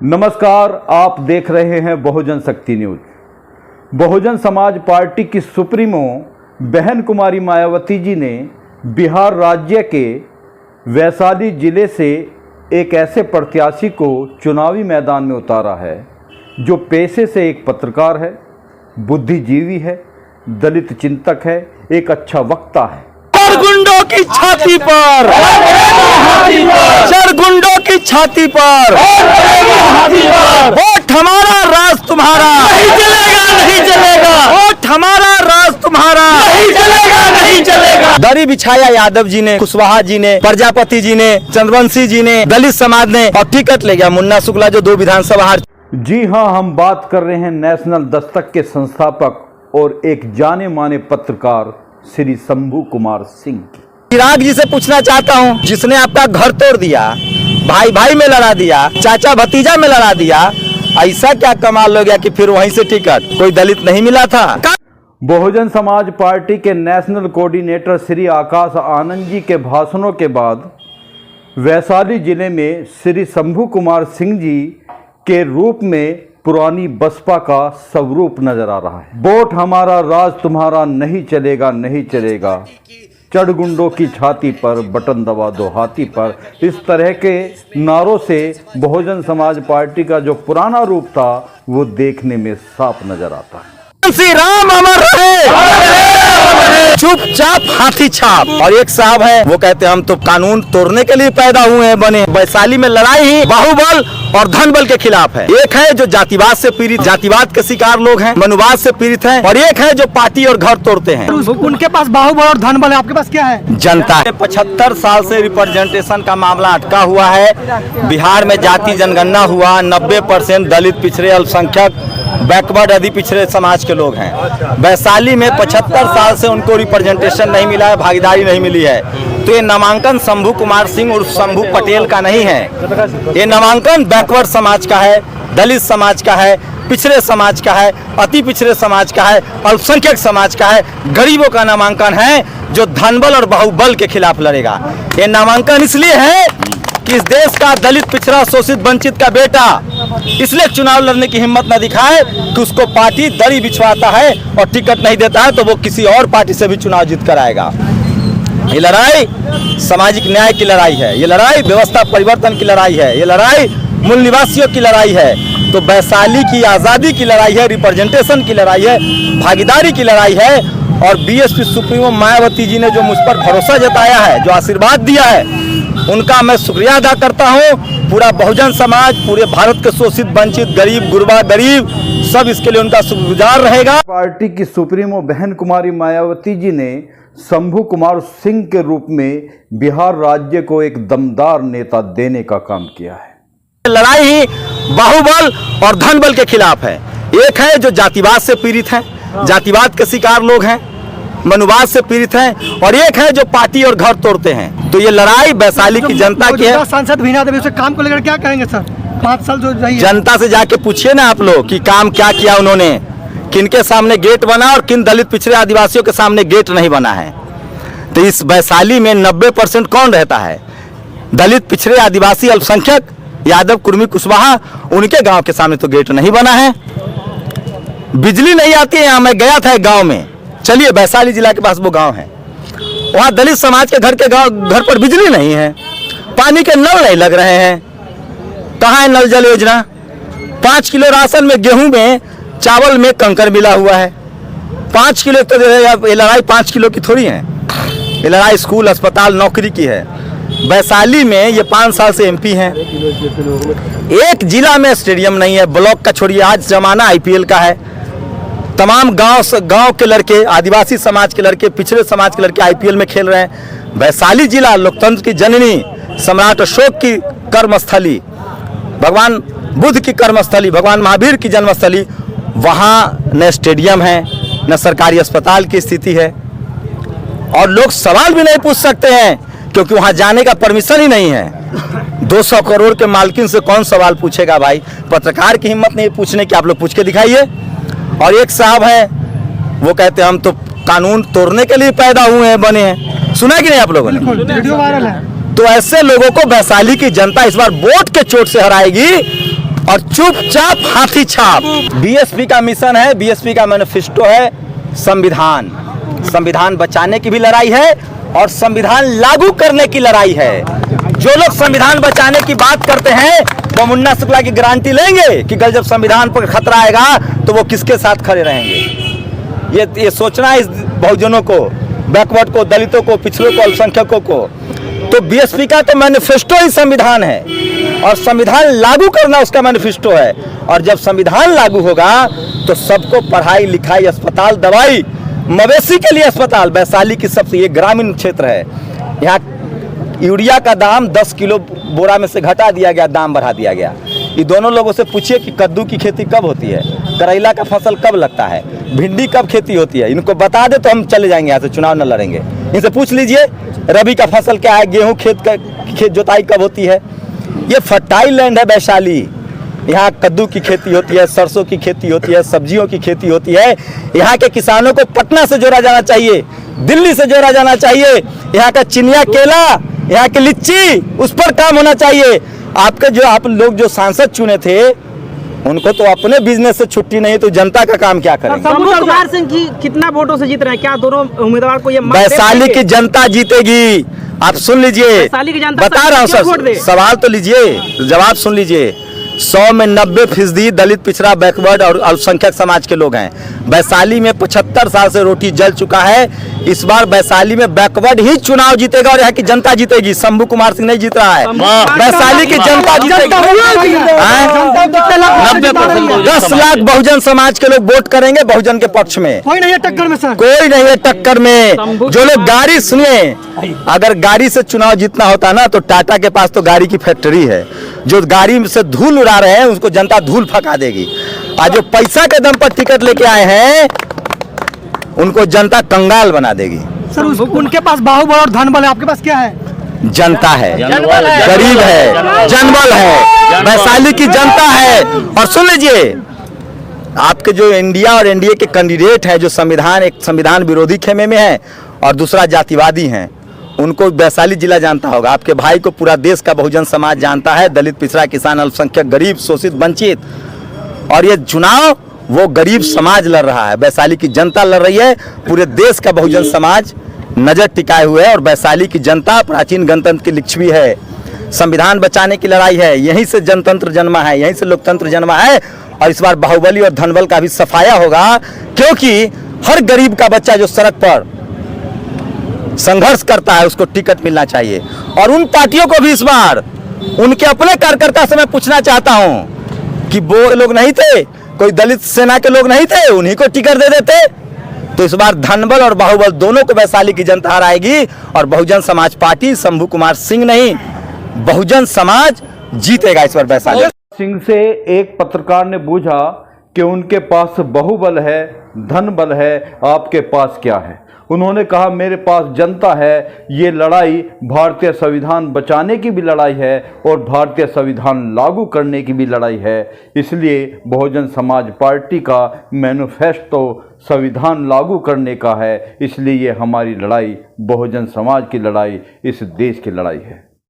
नमस्कार, आप देख रहे हैं बहुजन शक्ति न्यूज। बहुजन समाज पार्टी की सुप्रीमो बहन कुमारी मायावती जी ने बिहार राज्य के वैशाली जिले से एक ऐसे प्रत्याशी को चुनावी मैदान में उतारा है जो पेशे से एक पत्रकार है, बुद्धिजीवी है, दलित चिंतक है, एक अच्छा वक्ता है। गुंडों की छाती पर, गुंडों की छाती पर वोट हमारा, राज तुम्हारा नहीं चलेगा, नहीं चलेगा। वोट हमारा, राज तुम्हारा नहीं चलेगा, नहीं चलेगा। दरी बिछाया यादव जी ने, कुशवाहा जी ने, प्रजापति जी ने, चंद्रवंशी जी ने, दलित समाज ने, और टिकट ले गया मुन्ना शुक्ला जो 2 विधानसभा हार। जी हां, हम बात कर रहे हैं नेशनल दस्तक के संस्थापक और एक जाने माने पत्रकार श्री शंभू कुमार सिंह की। चिराग जी से पूछना चाहता हूँ, जिसने आपका घर तोड़ दिया, भाई भाई में लड़ा दिया, चाचा भतीजा में लड़ा दिया, ऐसा क्या कमाल हो गया कि फिर वहीं से टिकट कोई दलित नहीं मिला था? बहुजन समाज पार्टी के नेशनल कोऑर्डिनेटर श्री आकाश आनंद जी के भाषणों के बाद वैशाली जिले में श्री शंभू कुमार सिंह जी के रूप में पुरानी बसपा का स्वरूप नजर आ रहा है। वोट हमारा, राज तुम्हारा नहीं चलेगा, नहीं चलेगा। चढ़ गुंडों की छाती पर, बटन दबा दो हाथी पर, इस तरह के नारों से बहुजन समाज पार्टी का जो पुराना रूप था वो देखने में साफ नजर आता है। श्री राम अमर रहे, चुपचाप हाथी छाप। और एक साहब है, वो कहते हैं हम तो कानून तोड़ने के लिए पैदा हुए हैं, बने। वैशाली में लड़ाई ही बाहुबल और धन बल के खिलाफ है। एक है जो जातिवाद से पीड़ित, जातिवाद के शिकार लोग हैं, मनुवाद से पीड़ित हैं, और एक है जो पार्टी और घर तोड़ते हैं। उनके पास बाहुबल और धन बल है, आपके पास क्या है? जनता। 75 साल से रिप्रेजेंटेशन का मामला अटका हुआ है। बिहार में जाति जनगणना हुआ, 90% दलित, पिछड़े, अल्पसंख्यक, बैकवर्ड, अधि पिछड़े समाज के लोग हैं। वैशाली में 75 साल से उनको रिप्रेजेंटेशन नहीं मिला है, भागीदारी नहीं मिली है। तो ये नामांकन शंभू कुमार सिंह और शंभू पटेल का नहीं है, ये नामांकन बैकवर्ड समाज का है, दलित समाज का है, पिछड़े समाज का है, अति पिछड़े समाज का है, अल्पसंख्यक समाज का है, गरीबों का नामांकन है जो धनबल और बाहुबल के खिलाफ लड़ेगा। ये नामांकन इसलिए है कि इस देश का दलित, पिछड़ा, शोषित, वंचित का बेटा इसलिए चुनाव लड़ने की हिम्मत न दिखाए कि उसको पार्टी दरी बिछवाता है और टिकट नहीं देता है तो वो किसी और पार्टी से भी चुनाव जीत कर आएगा। ये लड़ाई सामाजिक न्याय की लड़ाई है, ये लड़ाई व्यवस्था परिवर्तन की लड़ाई है, ये लड़ाई मूल निवासियों की लड़ाई है। तो वैशाली की आज़ादी की लड़ाई है, रिप्रेजेंटेशन की लड़ाई है, भागीदारी की लड़ाई है। और बीएसपी सुप्रीमो मायावती जी ने जो मुझ पर भरोसा जताया है, जो आशीर्वाद दिया है, उनका मैं शुक्रिया अदा करता हूँ। पूरा बहुजन समाज, पूरे भारत के शोषित, वंचित, गरीब, गुरबा, गरीब, सब इसके लिए उनका शुक्रगुजार रहेगा। पार्टी की सुप्रीमो बहन कुमारी मायावती जी ने शंभू कुमार सिंह के रूप में बिहार राज्य को एक दमदार नेता देने का काम किया है। लड़ाई ही बाहुबल और धन बल के खिलाफ है। एक है जो जातिवाद से पीड़ित है, जातिवाद के शिकार लोग हैं, मनुवाद से पीड़ित हैं, और एक है जो पार्टी और घर तोड़ते हैं। तो ये लड़ाई वैशाली की जनता की है। सांसद वीणा देवी से काम को लेकर क्या कहेंगे सर? 5 साल जो जनता से जाके पूछिए ना आप लोग कि काम क्या किया उन्होंने, किनके सामने गेट बना और किन दलित, पिछड़े, आदिवासियों के सामने गेट नहीं बना है। तो इस वैशाली में 90% कौन रहता है? दलित, पिछड़े, आदिवासी, अल्पसंख्यक, यादव, कुर्मी, कुशवाहा, उनके गांव के सामने तो गेट नहीं बना है। बिजली नहीं आती है यहाँ। मैं गया था एक गाँव में, चलिए वैशाली जिला के पास वो गांव है, वहाँ दलित समाज के घर पर बिजली नहीं है, पानी के नल नहीं लग रहे हैं। कहाँ है नल जल योजना? 5 किलो राशन में, गेहूं में, चावल में कंकर मिला हुआ है। 5 किलो तो ये लड़ाई 5 किलो की थोड़ी है, ये लड़ाई स्कूल, अस्पताल, नौकरी की है। वैशाली में ये 5 साल से एमपी हैं। एक जिला में स्टेडियम नहीं है, ब्लॉक का छोड़िए, आज जमाना आईपीएल का है। तमाम गांव के लड़के, आदिवासी समाज के लड़के, पिछड़े समाज के लड़के आईपीएल में खेल रहे हैं। वैशाली जिला लोकतंत्र की जननी, सम्राट अशोक की कर्मस्थली, भगवान बुद्ध की कर्मस्थली, भगवान महावीर की जन्मस्थली, वहाँ न स्टेडियम है, न सरकारी अस्पताल की स्थिति है, और लोग सवाल भी नहीं पूछ सकते हैं क्योंकि वहाँ जाने का परमिशन ही नहीं है। 200 करोड़ के मालकिन से कौन सवाल पूछेगा भाई? पत्रकार की हिम्मत नहीं पूछने की, आप लोग पूछ के दिखाइए। और एक साहब है, वो कहते हैं हम तो कानून तोड़ने के लिए पैदा हुए हैं, बने हैं। सुना कि नहीं आप लोगों ने? वीडियो वायरल है। तो ऐसे लोगों को वैशाली की जनता इस बार वोट के चोट से हराएगी और चुपचाप हाथी छाप। बीएसपी का मिशन है, बीएसपी का मैनिफेस्टो है संविधान। संविधान बचाने की भी लड़ाई है और संविधान लागू करने की लड़ाई है। जो लोग संविधान बचाने की बात करते हैं वो मुन्ना शुक्ला की गारंटी लेंगे कि कल जब संविधान पर खतरा आएगा तो वो किसके साथ खड़े रहेंगे। ये सोचना है इस बहुजनों को, बैकवर्ड को, दलितों को, पिछड़ों को, अल्पसंख्यकों को। तो बीएसपी का तो मैनिफेस्टो ही संविधान है और संविधान लागू करना उसका मैनिफेस्टो है। और जब संविधान लागू होगा तो सबको पढ़ाई लिखाई, अस्पताल, दवाई, मवेशी के लिए अस्पताल। वैशाली की सबसे, ये ग्रामीण क्षेत्र है, यहाँ यूरिया का दाम 10 किलो बोरा में से घटा दिया गया, दाम बढ़ा दिया गया। ये दोनों लोगों से पूछिए कि कद्दू की खेती कब होती है, करेला का फसल कब लगता है, भिंडी कब खेती होती है। इनको बता दे तो हम चले जाएंगे यहाँ से, चुनाव न लड़ेंगे। इनसे पूछ लीजिए रबी का फसल क्या है, गेहूं खेत जोताई कब होती है। ये फर्टाइल लैंड है वैशाली, यहाँ कद्दू की खेती होती है, सरसों की खेती होती है, सब्जियों की खेती होती है। यहाँ के किसानों को पटना से जोड़ा जाना चाहिए, दिल्ली से जोड़ा जाना चाहिए। यहाँ का चिनिया केला, यहाँ की लिच्ची, उस पर काम होना चाहिए। आपके जो आप लोग जो सांसद चुने थे उनको तो अपने बिजनेस से छुट्टी नहीं, तो जनता का काम क्या करेंगे। शंभू कुमार सिंह की कितना वोटों से जीत रहे हैं, क्या दोनों उम्मीदवार को ये वैशाली की जनता जीतेगी। आप सुन लीजिए, वैशाली की जनता बता रहा हूँ सर, सवाल तो लीजिए, जवाब सुन लीजिए। 100 में 90% दलित, पिछड़ा, बैकवर्ड और अल्पसंख्यक समाज के लोग हैं। वैशाली में 75 साल से रोटी जल चुका है। इस बार वैशाली में बैकवर्ड ही चुनाव जीतेगा और यहाँ की जनता जीतेगी। शंभू कुमार सिंह नहीं जीत रहा है, वैशाली की जनता जीतेगी। 10 लाख बहुजन समाज के लोग वोट करेंगे बहुजन के पक्ष में। कोई नहीं है टक्कर में सर, कोई नहीं है टक्कर में। जो लोग गाड़ी, सुनिए, अगर गाड़ी से चुनाव जीतना होता ना तो टाटा के पास तो गाड़ी की फैक्ट्री है। जो गाड़ी से धूल उड़ा रहे हैं उसको जनता धूल फका देगी। आज जो पैसा के दम पर टिकट लेके आए हैं उनको जनता कंगाल बना देगी। सर उनके पास बाहुबल और धनबल है, आपके पास क्या है? जनता है, गरीब है, जनबल है, वैशाली की जनता है। और सुन लीजिए, आपके जो इंडिया और एनडीए के कैंडिडेट हैं, जो एक संविधान विरोधी खेमे में है और दूसरा जातिवादी हैं, उनको वैशाली जिला जानता होगा। आपके भाई को पूरा देश का बहुजन समाज जानता है, दलित, पिछड़ा, किसान, अल्पसंख्यक, गरीब, शोषित, वंचित। और ये चुनाव वो गरीब समाज लड़ रहा है, वैशाली की जनता लड़ रही है। पूरे देश का बहुजन समाज नजर टिकाए हुए है और वैशाली की जनता प्राचीन गणतंत्र की लिच्छवी है। संविधान बचाने की लड़ाई है, यहीं से जनतंत्र जन्मा है, यहीं से लोकतंत्र जन्मा है। और इस बार बाहुबली और धनबल का भी सफाया होगा, क्योंकि हर गरीब का बच्चा जो सड़क पर संघर्ष करता है उसको टिकट मिलना चाहिए। और उन पार्टियों को भी इस बार उनके अपने कार्यकर्ता से मैं पूछना चाहता हूं कि वो लोग नहीं थे, कोई दलित सेना के लोग नहीं थे, उन्हीं को टिकट दे देते। तो इस बार धनबल और बाहुबल दोनों को वैशाली की जनता हराएगी और बहुजन समाज पार्टी, शंभू कुमार सिंह नहीं, बहुजन समाज जीतेगा इस बार वैशाली। सिंह से एक पत्रकार ने पूछा कि उनके पास बाहुबल है, धनबल है, आपके पास क्या है। उन्होंने कहा मेरे पास जनता है। ये लड़ाई भारतीय संविधान बचाने की भी लड़ाई है और भारतीय संविधान लागू करने की भी लड़ाई है। इसलिए बहुजन समाज पार्टी का मैनिफेस्टो संविधान लागू करने का है। इसलिए ये हमारी लड़ाई बहुजन समाज की लड़ाई, इस देश की लड़ाई है।